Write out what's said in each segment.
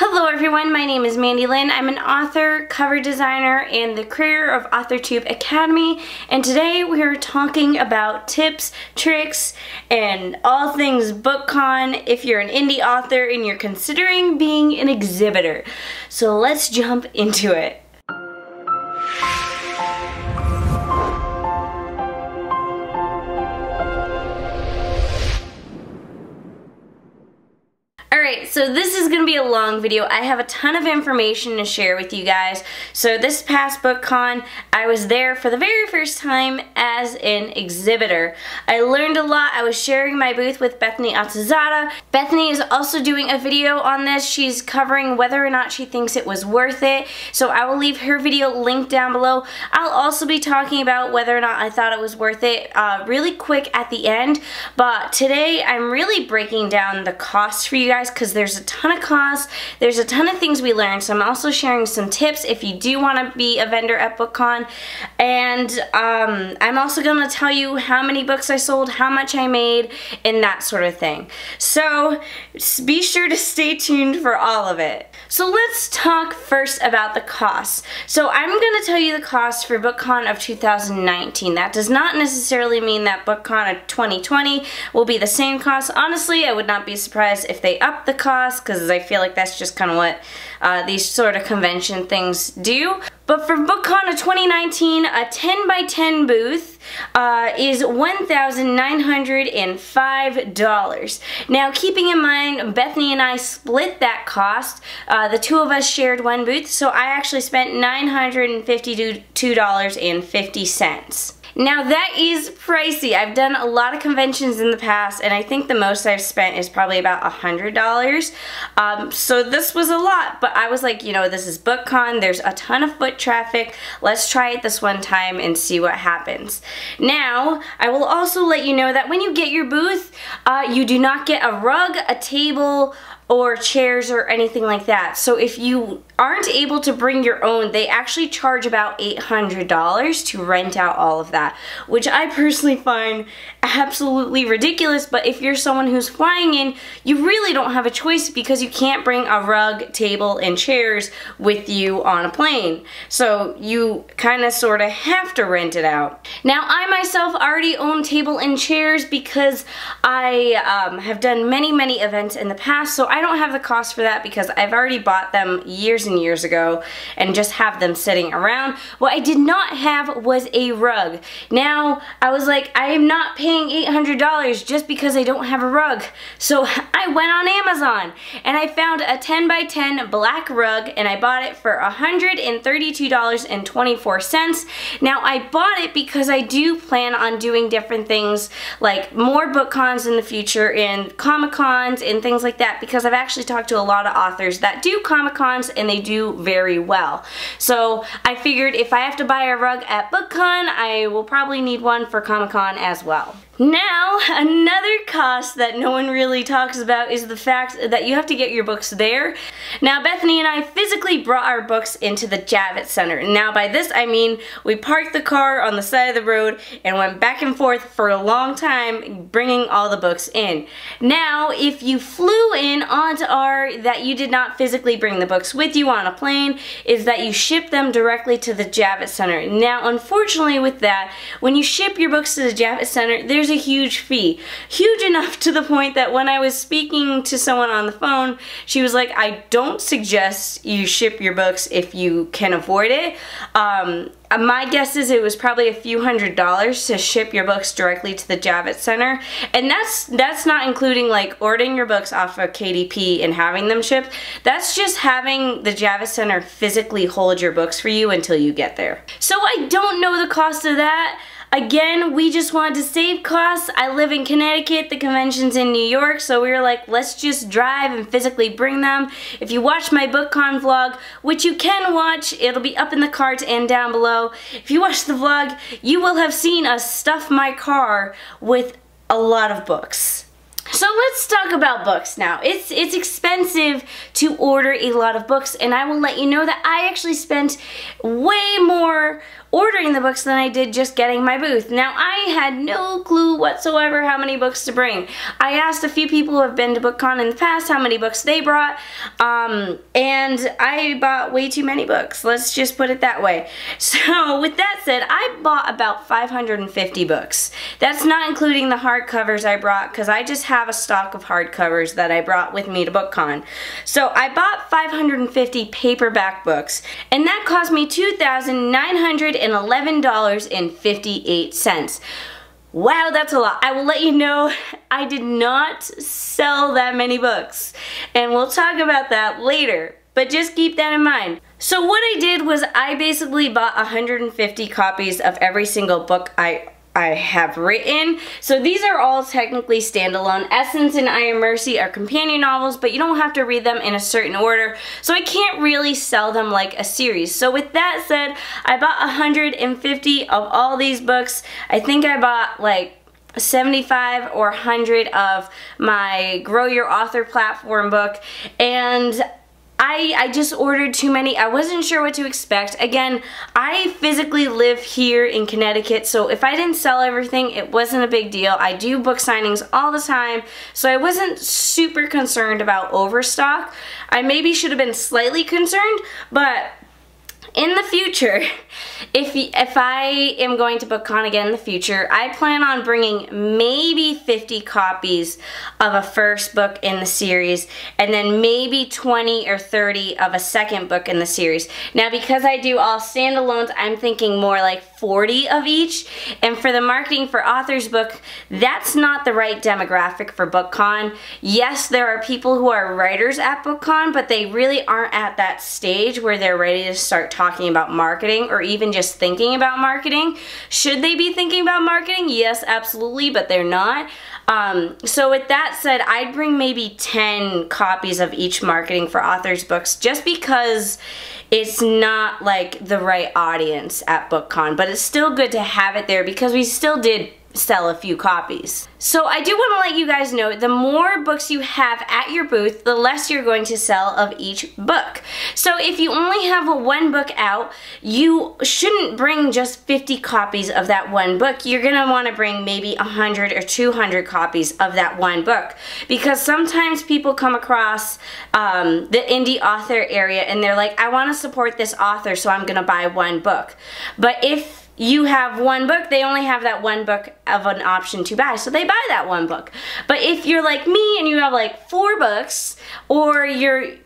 Hello everyone, my name is Mandi Lynn. I'm an author, cover designer, and the creator of AuthorTube Academy, and today we are talking about tips, tricks, and all things BookCon if you're an indie author and you're considering being an exhibitor. So let's jump into it. Alright, so this is going to be a long video. I have a ton of information to share with you guys. So this past BookCon, I was there for the very first time as an exhibitor. I learned a lot. I was sharing my booth with Bethany and I. Bethany is also doing a video on this. She's covering whether or not she thinks it was worth it. So I will leave her video linked down below. I'll also be talking about whether or not I thought it was worth it really quick at the end. But today I'm really breaking down the costs for you guys, because there's a ton of costs, there's a ton of things we learned, so I'm also sharing some tips if you do want to be a vendor at BookCon, and I'm also going to tell you how many books I sold, how much I made, and that sort of thing. So be sure to stay tuned for all of it. So let's talk first about the costs. So I'm going to tell you the cost for BookCon of 2019. That does not necessarily mean that BookCon of 2020 will be the same cost. Honestly, I would not be surprised if they up the cost, because I feel like that's just kind of what these sort of convention things do. But for BookCon of 2019, a 10 by 10 booth is $1,905. Now, keeping in mind, Bethany and I split that cost. The two of us shared one booth, so I actually spent $952.50. Now that is pricey. I've done a lot of conventions in the past, and I think the most I've spent is probably about $100. So this was a lot, but I was like, you know, this is BookCon, there's a ton of foot traffic, let's try it this one time and see what happens. Now, I will also let you know that when you get your booth, you do not get a rug, a table, or chairs or anything like that. So if you aren't able to bring your own, they actually charge about $800 to rent out all of that, which I personally find absolutely ridiculous. But if you're someone who's flying in, you really don't have a choice, because you can't bring a rug, table, and chairs with you on a plane. So you kind of sort of have to rent it out. Now, I myself already own table and chairs because I have done many events in the past, so I don't have the cost for that because I've already bought them years and years ago and just have them sitting around. What I did not have was a rug. Now, I was like, I am not paying $800 just because I don't have a rug. So I went on Amazon and I found a 10 by 10 black rug, and I bought it for $132.24. Now, I bought it because I do plan on doing different things, like more BookCons in the future and Comic-Cons and things like that, because I've actually talked to a lot of authors that do Comic-Cons and they do very well. So I figured if I have to buy a rug at BookCon, I will probably need one for Comic-Con as well. Now, another cost that no one really talks about is the fact that you have to get your books there. Now, Bethany and I physically brought our books into the Javits Center. Now, by this I mean we parked the car on the side of the road and went back and forth for a long time bringing all the books in. Now, if you flew in, odds are that you did not physically bring the books with you on a plane, is that you ship them directly to the Javits Center. Now, unfortunately with that, when you ship your books to the Javits Center, there's a huge fee. Huge enough to the point that when I was speaking to someone on the phone, she was like, I don't suggest you ship your books if you can avoid it. My guess is it was probably a few $100s to ship your books directly to the Javits Center, and that's not including like ordering your books off of KDP and having them shipped. That's just having the Javits Center physically hold your books for you until you get there. So I don't know the cost of that. Again, we just wanted to save costs. I live in Connecticut, the convention's in New York, so we were like, let's just drive and physically bring them. If you watch my BookCon vlog, which you can watch, it'll be up in the cards and down below. If you watch the vlog, you will have seen us stuff my car with a lot of books. So let's talk about books now. It's expensive to order a lot of books, and I will let you know that I actually spent way more ordering the books than I did just getting my booth. Now, I had no clue whatsoever how many books to bring. I asked a few people who have been to BookCon in the past how many books they brought, and I bought way too many books. Let's just put it that way. So with that said, I bought about 550 books. That's not including the hardcovers I brought, because I just have a stock of hardcovers that I brought with me to BookCon. So I bought 550 paperback books, and that cost me $2,911.58. Wow, that's a lot. I will let you know I did not sell that many books, and we'll talk about that later, but just keep that in mind. So what I did was I basically bought 150 copies of every single book I have written. So these are all technically standalone. Essence and I Am Mercy are companion novels, but you don't have to read them in a certain order, so I can't really sell them like a series. So with that said, I bought 150 of all these books. I think I bought like 75 or 100 of my Grow Your Author platform book, and I just ordered too many. I wasn't sure what to expect. Again, I physically live here in Connecticut, so if I didn't sell everything, it wasn't a big deal. I do book signings all the time, so I wasn't super concerned about overstock. I maybe should have been slightly concerned, but in the future, if I am going to BookCon again in the future, I plan on bringing maybe 50 copies of a first book in the series, and then maybe 20 or 30 of a second book in the series. Now, because I do all standalones, I'm thinking more like 40 of each, and for the Marketing for Authors book, that's not the right demographic for BookCon. Yes, there are people who are writers at BookCon, but they really aren't at that stage where they're ready to start talking about marketing or even just thinking about marketing. Should they be thinking about marketing? Yes, absolutely, but they're not. So with that said, I'd bring maybe 10 copies of each Marketing for Authors books, just because it's not like the right audience at BookCon, but it's still good to have it there because we still did sell a few copies. So I do want to let you guys know, the more books you have at your booth, the less you're going to sell of each book. So if you only have one book out, you shouldn't bring just 50 copies of that one book. You're going to want to bring maybe 100 or 200 copies of that one book, because sometimes people come across the indie author area and they're like, I want to support this author, so I'm going to buy one book. But if you have one book, they only have that one book of an option to buy, so they buy that one book. But if you're like me and you have like 4 books, or you're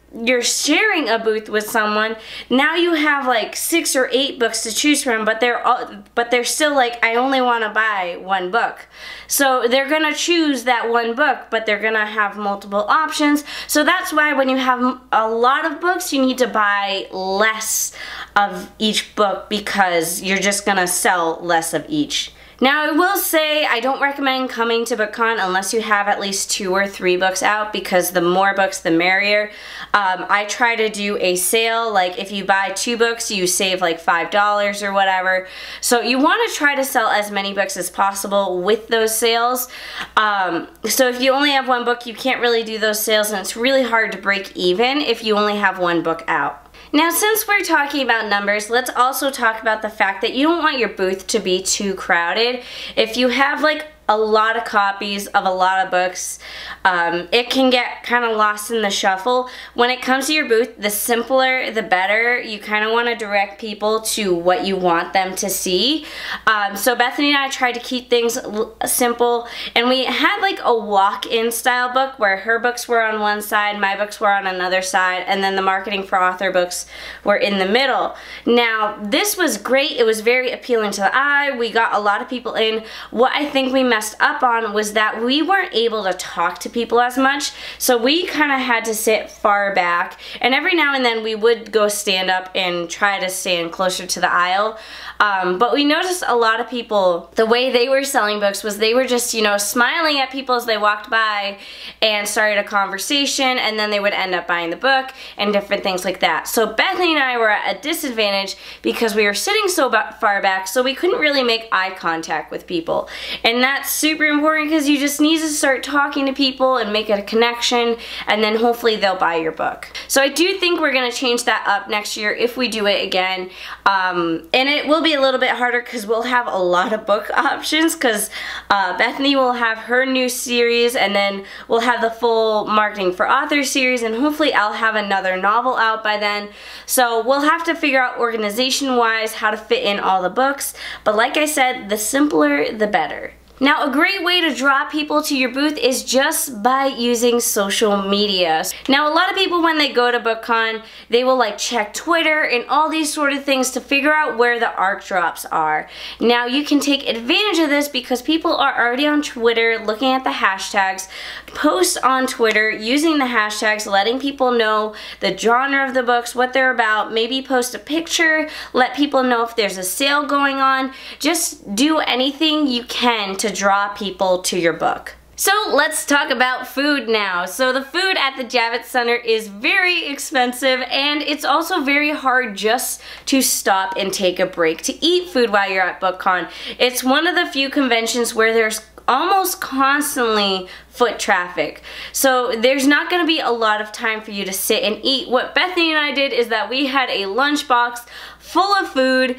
sharing a booth with someone, now you have like 6 or 8 books to choose from, but they're still like, I only want to buy one book. So they're gonna choose that one book, but they're gonna have multiple options. So that's why when you have a lot of books, you need to buy less of each book, because you're just gonna sell less of each. Now, I will say I don't recommend coming to BookCon unless you have at least 2 or 3 books out, because the more books, the merrier. I try to do a sale, like if you buy 2 books, you save like $5 or whatever. So you want to try to sell as many books as possible with those sales. So if you only have 1 book, you can't really do those sales, and it's really hard to break even if you only have 1 book out. Now, since we're talking about numbers, let's also talk about the fact that you don't want your booth to be too crowded. If you have like a lot of copies of a lot of books, it can get kind of lost in the shuffle. When it comes to your booth, the simpler the better. You kind of want to direct people to what you want them to see. So Bethany and I tried to keep things simple, and we had like a walk-in style book where her books were on one side, my books were on another side, and then the Marketing for Author books were in the middle. Now, this was great. It was very appealing to the eye. We got a lot of people in. What I think we messed up on was that we weren't able to talk to people as much, so we kind of had to sit far back, and every now and then we would go stand up and try to stand closer to the aisle. But we noticed a lot of people, the way they were selling books was they were just, you know, smiling at people as they walked by and started a conversation, and then they would end up buying the book and different things like that. So Bethany and I were at a disadvantage because we were sitting so far back, so we couldn't really make eye contact with people. And that that's super important because you just need to start talking to people and make a connection, and then hopefully they'll buy your book. So I do think we're going to change that up next year if we do it again. And it will be a little bit harder because we'll have a lot of book options, because Bethany will have her new series, and then we'll have the full Marketing for Authors series, and hopefully I'll have another novel out by then. So we'll have to figure out organization-wise how to fit in all the books, but like I said, the simpler the better. Now, a great way to draw people to your booth is just by using social media. Now, a lot of people, when they go to BookCon, they will like check Twitter and all these sort of things to figure out where the ARC drops are. Now, you can take advantage of this because people are already on Twitter looking at the hashtags. Post on Twitter using the hashtags, letting people know the genre of the books, what they're about. Maybe post a picture, let people know if there's a sale going on. Just do anything you can to draw people to your book. So let's talk about food now. So the food at the Javits Center is very expensive, and it's also very hard just to stop and take a break to eat food while you're at BookCon. It's one of the few conventions where there's almost constantly foot traffic. So there's not going to be a lot of time for you to sit and eat. What Bethany and I did is that we had a lunchbox full of food,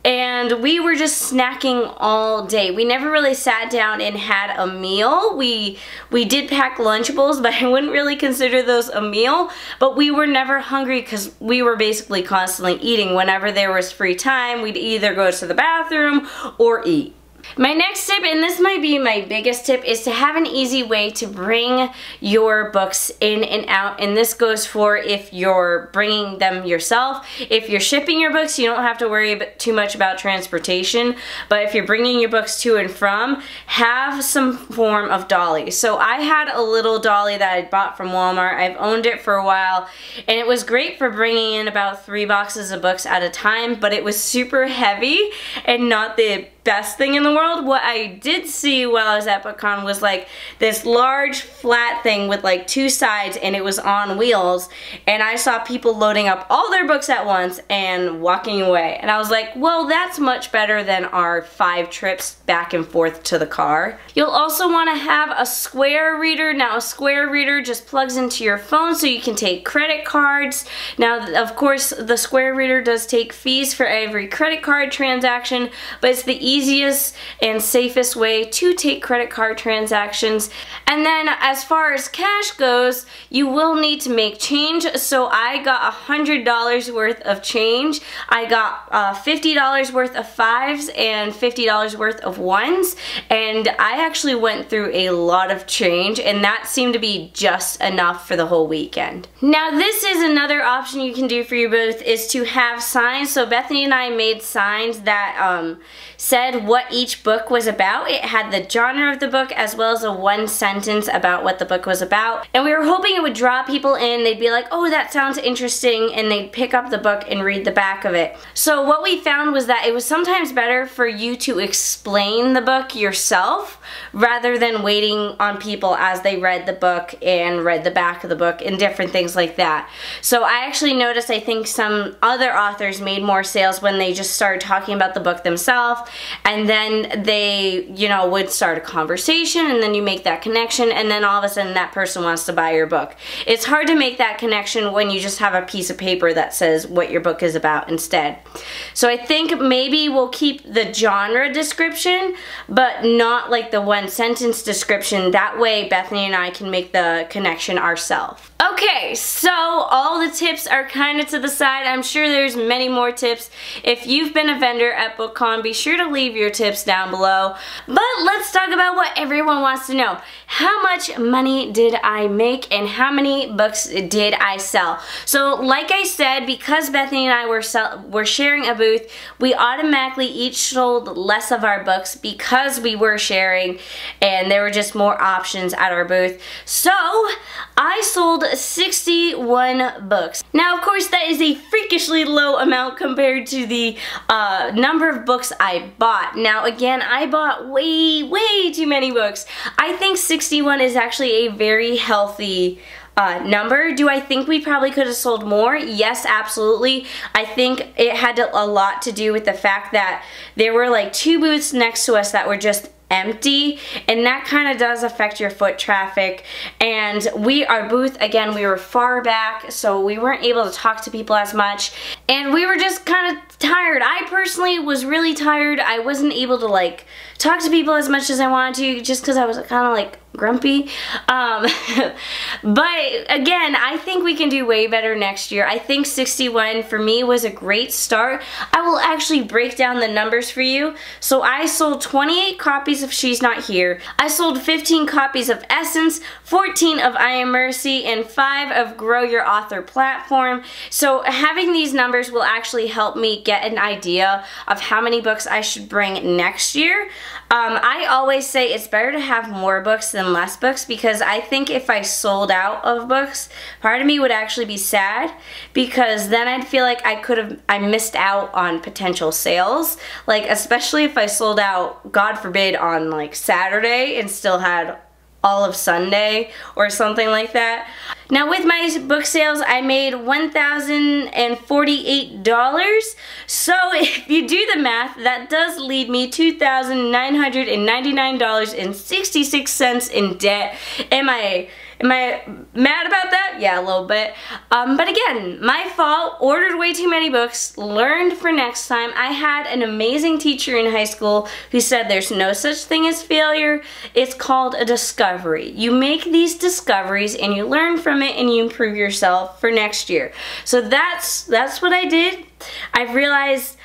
and we were just snacking all day. We never really sat down and had a meal. We did pack Lunchables, but I wouldn't really consider those a meal. But we were never hungry because we were basically constantly eating. Whenever there was free time, we'd either go to the bathroom or eat. My next tip, and this might be my biggest tip, is to have an easy way to bring your books in and out. And this goes for if you're bringing them yourself. If you're shipping your books, you don't have to worry too much about transportation. But if you're bringing your books to and from, have some form of dolly. So I had a little dolly that I bought from Walmart. I've owned it for a while, and it was great for bringing in about 3 boxes of books at a time, but it was super heavy and not the best thing in the world. What I did see while I was at BookCon was like this large flat thing with like 2 sides, and it was on wheels, and I saw people loading up all their books at once and walking away, and I was like, well, that's much better than our 5 trips back and forth to the car. You'll also want to have a square reader. Now, a square reader just plugs into your phone so you can take credit cards. Now, of course, the square reader does take fees for every credit card transaction, but it's the easiest and safest way to take credit card transactions. And then as far as cash goes, you will need to make change. So I got $100 worth of change. I got $50 worth of 5s and $50 worth of 1s, and I actually went through a lot of change, and that seemed to be just enough for the whole weekend. Now, this is another option you can do for your booth, is to have signs. So Bethany and I made signs that said what each book was about. It had the genre of the book as well as a 1 sentence about what the book was about. And we were hoping it would draw people in. They'd be like, oh, that sounds interesting, and they'd pick up the book and read the back of it. So what we found was that it was sometimes better for you to explain the book yourself rather than waiting on people as they read the book and read the back of the book and different things like that. So I actually noticed, I think some other authors made more sales when they just started talking about the book themselves, and then they, you know, would start a conversation, and then you make that connection, and then all of a sudden that person wants to buy your book. It's hard to make that connection when you just have a piece of paper that says what your book is about instead. So I think maybe we'll keep the genre description, but not like the 1 sentence description. That way Bethany and I can make the connection ourselves. Okay, so all the tips are kind of to the side. I'm sure there's many more tips. If you've been a vendor at BookCon, be sure to leave your tips down below. But let's talk about what everyone wants to know. How much money did I make, and how many books did I sell? So like I said, because Bethany and I were sharing a booth, we automatically each sold less of our books because we were sharing, and there were just more options at our booth. So I sold 61 books. Now, of course, that is a freakishly low amount compared to the number of books I bought. Now, again, I bought way too many books. I think 61 is actually a very healthy number. Do I think we probably could have sold more? Yes, absolutely. I think it had a lot to do with the fact that there were like 2 booths next to us that were just empty, and that kind of does affect your foot traffic. And our booth, again, we were far back, so we weren't able to talk to people as much, and we were just kind of tired. I personally was really tired. I wasn't able to like talk to people as much as I wanted to, just because I was kind of like grumpy. But again, I think we can do way better next year. I think 61 for me was a great start. I will actually break down the numbers for you. So I sold 28 copies of She's Not Here. I sold 15 copies of Essence, 14 of I Am Mercy, and 5 of Grow Your Author Platform. So having these numbers will actually help me get an idea of how many books I should bring next year. I always say it's better to have more books than less books, because I think if I sold out of books, part of me would actually be sad, because then I'd feel like I missed out on potential sales. Like, especially if I sold out, God forbid, on like Saturday and still had all of Sunday or something like that. Now with my book sales, I made $1,048. So if you do the math, that does lead me $2,999.66 in debt. Am I mad about that? Yeah, a little bit. But again, my fault. Ordered way too many books. Learned for next time. I had an amazing teacher in high school who said there's no such thing as failure. It's called a discovery. You make these discoveries and you learn from it and you improve yourself for next year. So that's what I did. I've realized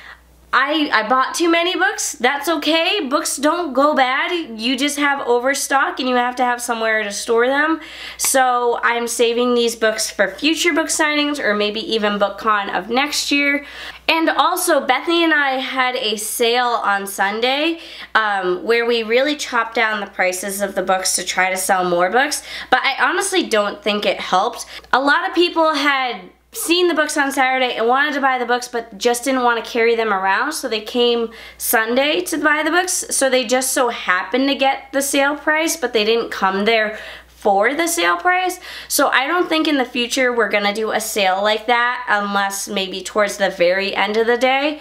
I bought too many books. That's okay. Books don't go bad. You just have overstock and you have to have somewhere to store them. So I'm saving these books for future book signings, or maybe even BookCon of next year. And also, Bethany and I had a sale on Sunday where we really chopped down the prices of the books to try to sell more books. But I honestly don't think it helped. A lot of people had seen the books on Saturday and wanted to buy the books, but just didn't want to carry them around, so they came Sunday to buy the books. So they just so happened to get the sale price, but they didn't come there for the sale price. So I don't think in the future we're gonna do a sale like that, unless maybe towards the very end of the day,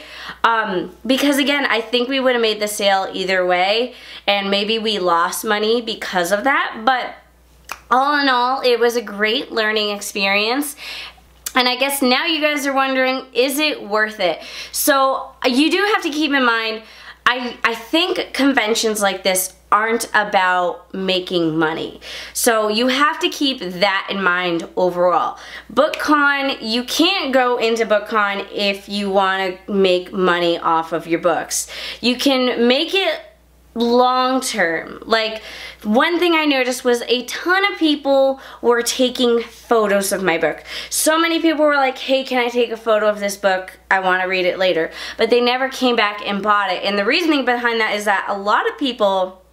because again, I think we would have made the sale either way, and maybe we lost money because of that. But all in all, it was a great learning experience. And I guess now you guys are wondering, is it worth it? So you do have to keep in mind, I think conventions like this aren't about making money. So you have to keep that in mind overall. BookCon, you can't go into BookCon if you want to make money off of your books. You can make it long term. Like, one thing I noticed was a ton of people were taking photos of my book. So many people were like, hey, can I take a photo of this book? I want to read it later. But they never came back and bought it. And the reasoning behind that is that a lot of people,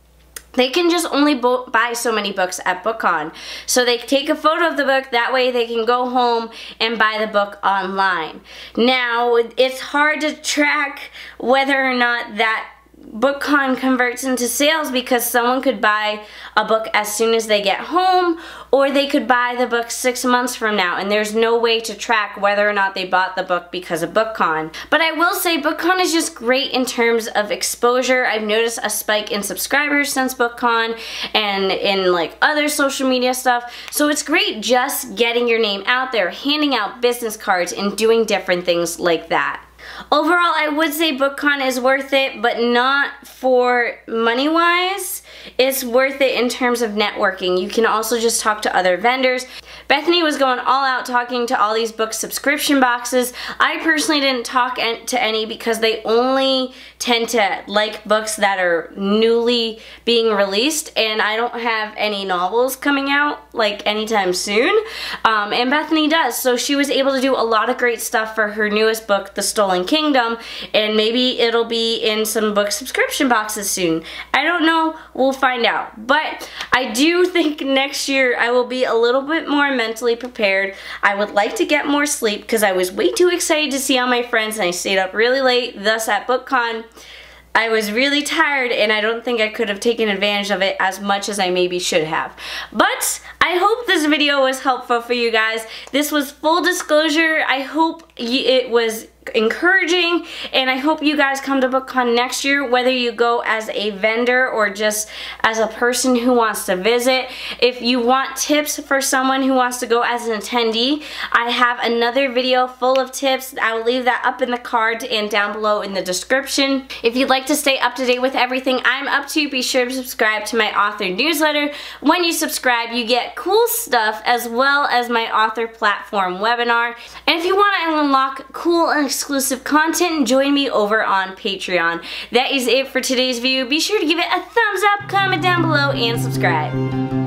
they can just only buy so many books at BookCon. So they take a photo of the book, that way they can go home and buy the book online. Now, it's hard to track whether or not that BookCon converts into sales, because someone could buy a book as soon as they get home, or they could buy the book 6 months from now, and there's no way to track whether or not they bought the book because of BookCon. But I will say BookCon is just great in terms of exposure. I've noticed a spike in subscribers since BookCon and in like other social media stuff. So it's great just getting your name out there, handing out business cards, and doing different things like that. Overall, I would say BookCon is worth it, but not for money-wise. It's worth it in terms of networking. You can also just talk to other vendors. Bethany was going all out talking to all these book subscription boxes. I personally didn't talk to any because they only tend to like books that are newly being released, and I don't have any novels coming out like anytime soon. And Bethany does, so she was able to do a lot of great stuff for her newest book, The Stolen Kingdom, and maybe it'll be in some book subscription boxes soon. I don't know, we'll find out. But I do think next year I will be a little bit more mentally prepared. I would like to get more sleep because I was way too excited to see all my friends and I stayed up really late, thus at BookCon. I was really tired and I don't think I could have taken advantage of it as much as I maybe should have. But I hope this video was helpful for you guys. This was full disclosure. I hope it was encouraging, and I hope you guys come to BookCon next year, whether you go as a vendor or just as a person who wants to visit. If you want tips for someone who wants to go as an attendee, I have another video full of tips. I will leave that up in the cards and down below in the description. If you'd like to stay up to date with everything I'm up to, be sure to subscribe to my author newsletter. When you subscribe, you get cool stuff as well as my author platform webinar. And if you want to unlock cool and exclusive content, join me over on Patreon. That is it for today's video. Be sure to give it a thumbs up, comment down below, and subscribe.